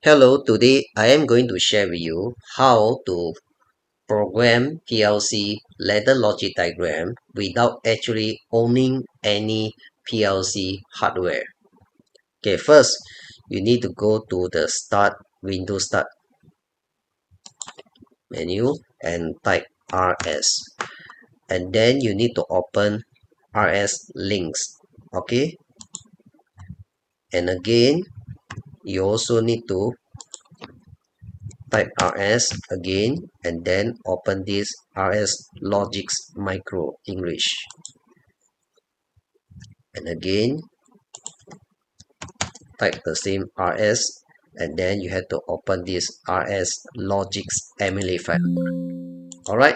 Hello, today I am going to share with you how to program PLC ladder logic diagram without actually owning any PLC hardware. Okay, first you need to go to the Windows Start menu and type RS, and then you need to open RSLinks. Okay, and again you also need to type RS again and then open this RSLogix Micro English, and again type the same RS, and then you have to open this RSLogix Emily file. Alright,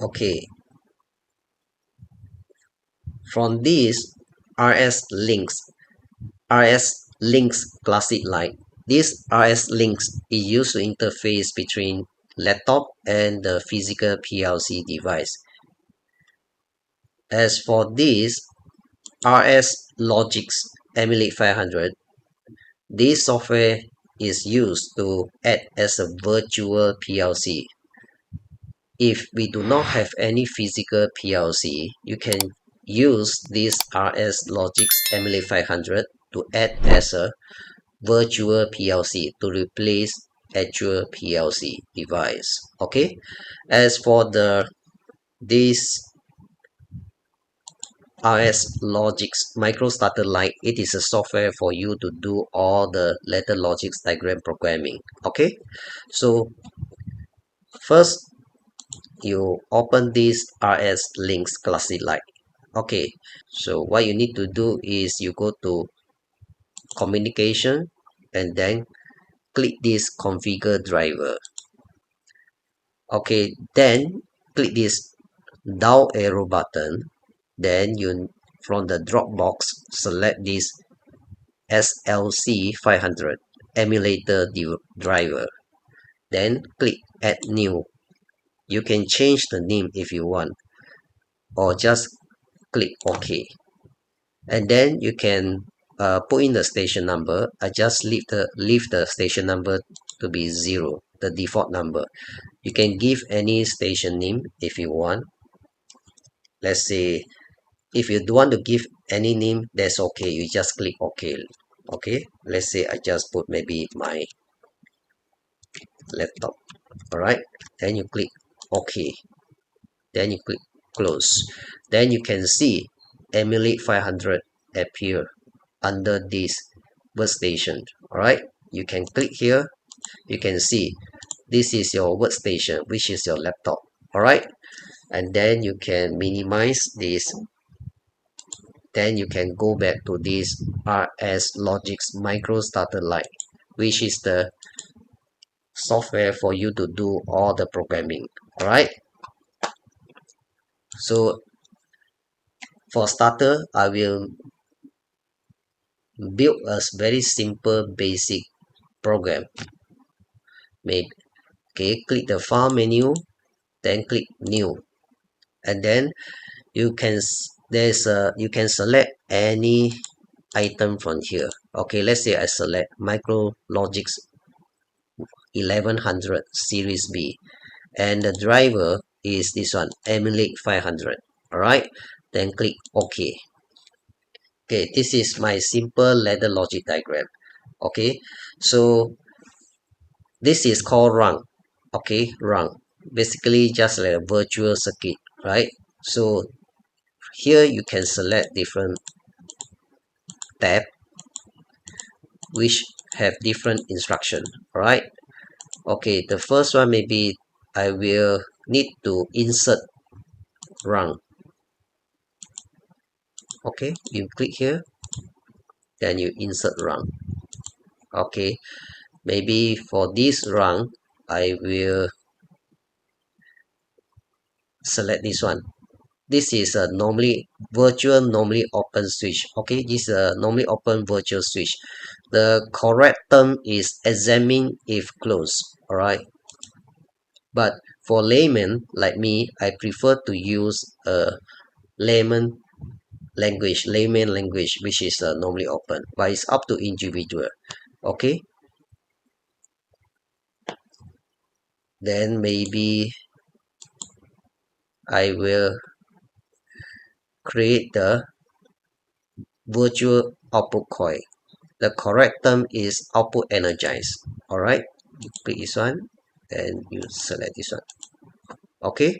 okay, from this RS links classic line, this RS links is used to interface between laptop and the physical PLC device. As for this RSLogix Emulate 500, this software is used to act as a virtual PLC. If we do not have any physical PLC, you can use this RSLogix Emulate 500 to act as a virtual PLC to replace actual PLC device. Okay, as for this RSLogix MicroStarter Lite, it is a software for you to do all the ladder logic diagram programming. Okay, so first you open this RSLinks Classic Lite. Okay, so what you need to do is you go to communication and then click this configure driver. Okay, then click this down arrow button, then you from the drop box select this SLC 500 emulator driver, then click add new. You can change the name if you want, or just click OK, and then you can put in the station number. I just leave the station number to be 0, the default number. You can give any station name if you want. Let's say if you don't want to give any name, that's okay, you just click OK. Okay, let's say I just put maybe my laptop. All right, then you click OK, then you click close. Then you can see Emulate 500 appear under this workstation. All right, you can click here, you can see this is your workstation, which is your laptop. All right, and then you can minimize this, then you can go back to this RSLogix MicroStarter Lite, which is the software for you to do all the programming. All right, so for starter, I will build a very simple basic program. Maybe okay, click the file menu, then click new, and then you can you can select any item from here. Okay, let's say I select MicroLogix 1100 Series B, and the driver is this one, Emulate 500. All right, then click OK. Okay, this is my simple ladder logic diagram. Okay, so this is called run. Okay, run, basically just like a virtual circuit, right? So here you can select different tab which have different instruction. All right, okay, the first one maybe I will need to insert run. Okay, you click here, then you insert run. Okay, maybe for this run I will select this one. This is a normally open switch. Okay, this is a normally open virtual switch. The correct term is examine if closed. All right, but for layman like me, I prefer to use a layman language, layman language, which is normally open, but it's up to individual. Okay, then maybe I will create the virtual output coil. The correct term is output energize. All right, you click this one, then you select this one. Okay,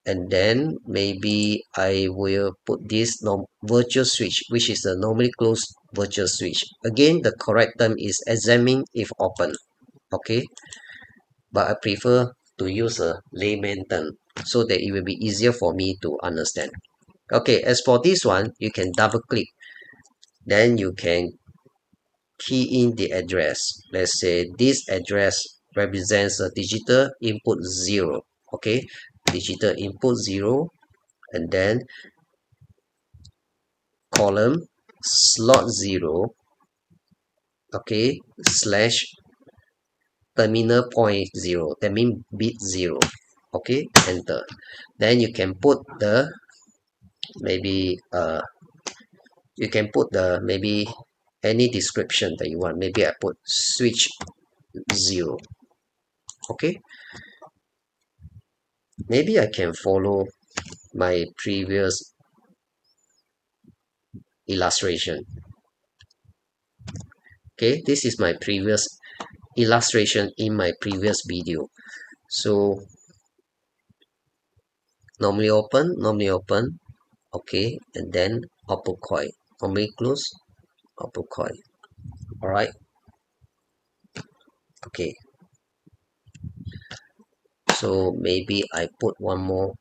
and then maybe I will put this virtual switch, which is the normally closed virtual switch. Again, the correct term is examine if open. Okay, but I prefer to use a layman term so that it will be easier for me to understand. Okay, as for this one, you can double click, then you can key in the address. Let's say this address represents a digital input 0. Okay, digital input 0, and then column slot 0, okay, slash terminal point 0, that means bit 0. Okay, enter. Then you can put the maybe you can put the maybe any description that you want. Maybe I put switch 0. Okay, maybe I can follow my previous illustration. Okay, this is my previous illustration in my previous video. So normally open, okay, and then output coil, normally close, output coil. All right, okay, so maybe I put one more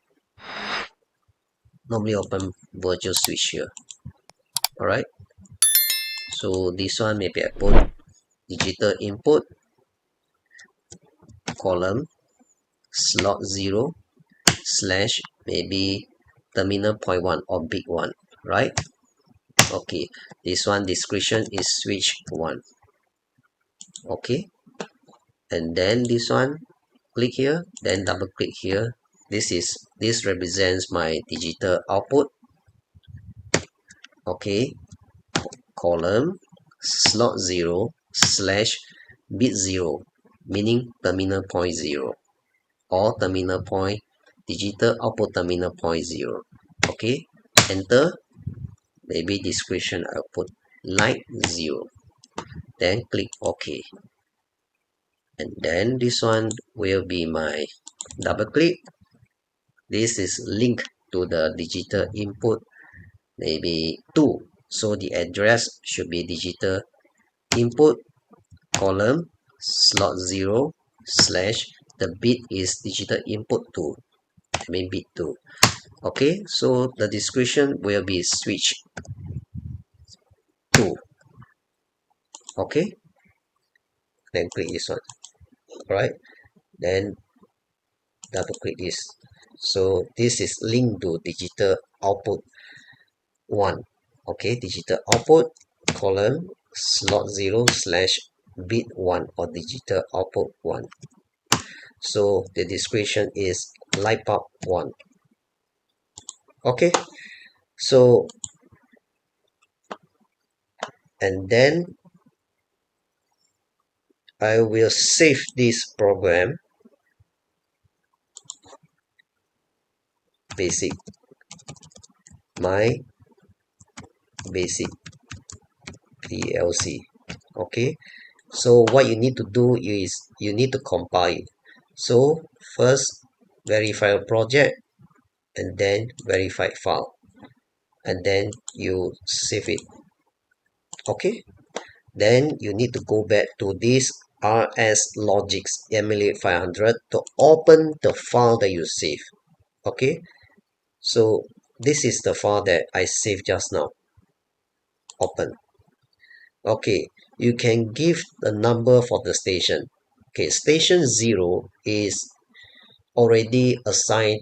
normally open virtual switch here. All right, so this one maybe I put digital input column slot 0 slash maybe terminal point 1 or big 1, right? Okay, this one description is switch 1. Okay, and then this one click here, then double click here. This represents my digital output. Okay, column slot 0 slash bit 0, meaning terminal point 0, or terminal point digital output terminal point 0. Okay, enter. Maybe description I'll put light 0, then click OK, and then this one will be my double click. This is linked to the digital input maybe 2, so the address should be digital input column slot 0 slash the bit is digital input 2, I mean bit 2. Okay, so the description will be switch 2. Okay, then click this one. All right, then double click this. So this is linked to digital output 1. Okay, digital output column slot 0 slash bit 1 or digital output 1. So the description is light bulb 1. Okay, so and then I will save this program basic, my basic PLC. Okay, so what you need to do is you need to compile it. So first verify project, and then verify file, and then you save it. Okay, then you need to go back to this RSLogix emulate 500 to open the file that you save. Okay, so this is the file that I saved just now. Open. Okay, you can give the number for the station. Okay, station 0 is already assigned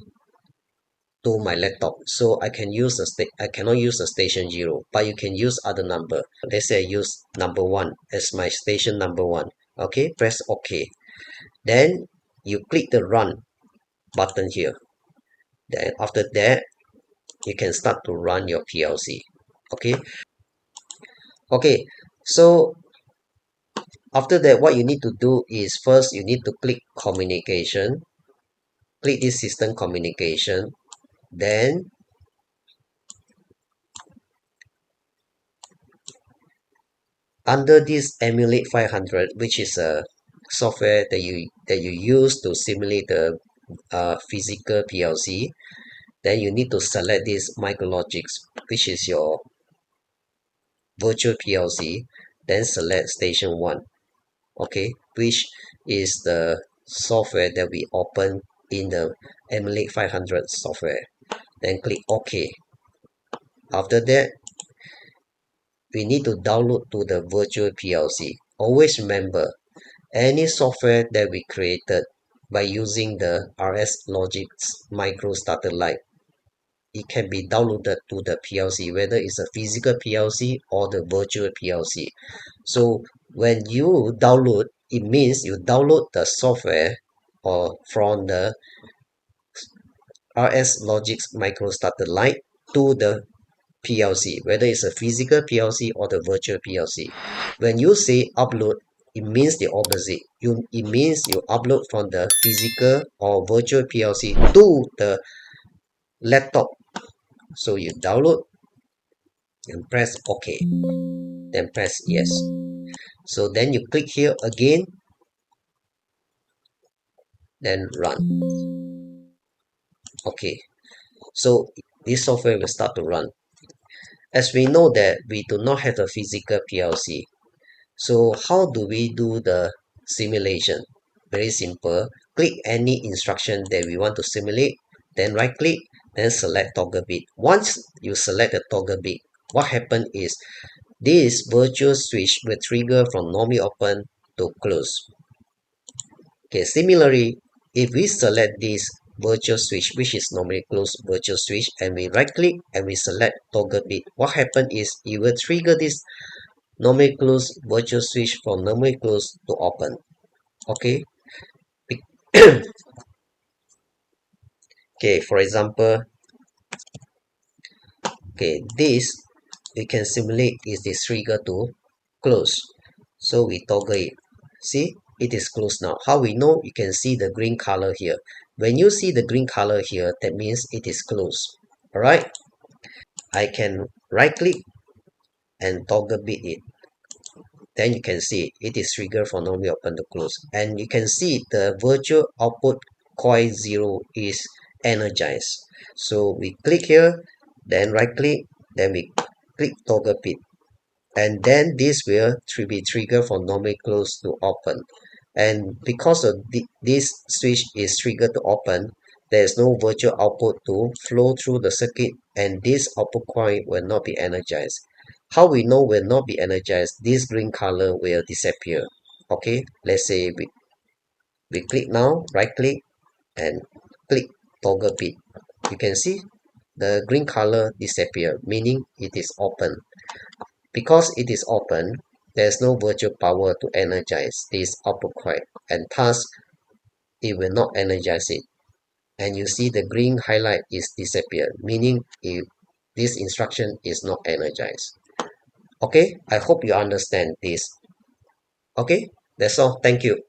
to my laptop, so I can use I cannot use the station 0, but you can use other number. Let's say I use number 1 as my station number 1. Okay, press OK. Then you click the run button here. Then after that, you can start to run your PLC. Okay, so after that, what you need to do is first you need to click communication, click this system communication, then under this emulate 500, which is a software that you use to simulate the physical PLC, then you need to select this RSLogix, which is your virtual PLC, then select station 1, okay, which is the software that we open in the emulate 500 software. Then click OK. After that, we need to download to the virtual PLC. Always remember, any software that we created by using the RSLogix micro starter light, it can be downloaded to the PLC, whether it's a physical PLC or the virtual PLC. So when you download, it means you download the software or from the RSLogix micro starter light to the PLC, whether it's a physical PLC or the virtual PLC. When you say upload, it means the opposite. It means you upload from the physical or virtual PLC to the laptop. So you download and press OK, then press yes. So then you click here again, then run. Okay, so this software will start to run. As we know that we do not have a physical PLC, so how do we do the simulation? Very simple. Click any instruction that we want to simulate, then right click, then select toggle bit. Once you select the toggle bit, what happens is this virtual switch will trigger from normally open to close. Okay, similarly, if we select this virtual switch, which is normally closed virtual switch, and we right click and we select toggle bit, what happens is it will trigger this normally closed virtual switch from normally closed to open. Okay. Okay, for example, okay, this we can simulate is this trigger to close. So we toggle it. See, it is closed now. How we know? You can see the green color here. When you see the green color here, that means it is closed. Alright, I can right click and toggle bit it. Then you can see it is triggered for normally open to close. And you can see the virtual output coil 0 is energized. So we click here, then right click, then we click toggle bit. And then this will be triggered from normally close to open. And because of this switch is triggered to open, there is no virtual output to flow through the circuit, and this output coil will not be energized. How we know will not be energized? This green color will disappear. Okay, let's say we click now, right click and click toggle bit. You can see the green color disappear, meaning it is open. Because it is open, there is no virtual power to energize this output coil, and thus it will not energize it. And you see the green highlight is disappeared, meaning this instruction is not energized. Okay, I hope you understand this. Okay, that's all. Thank you.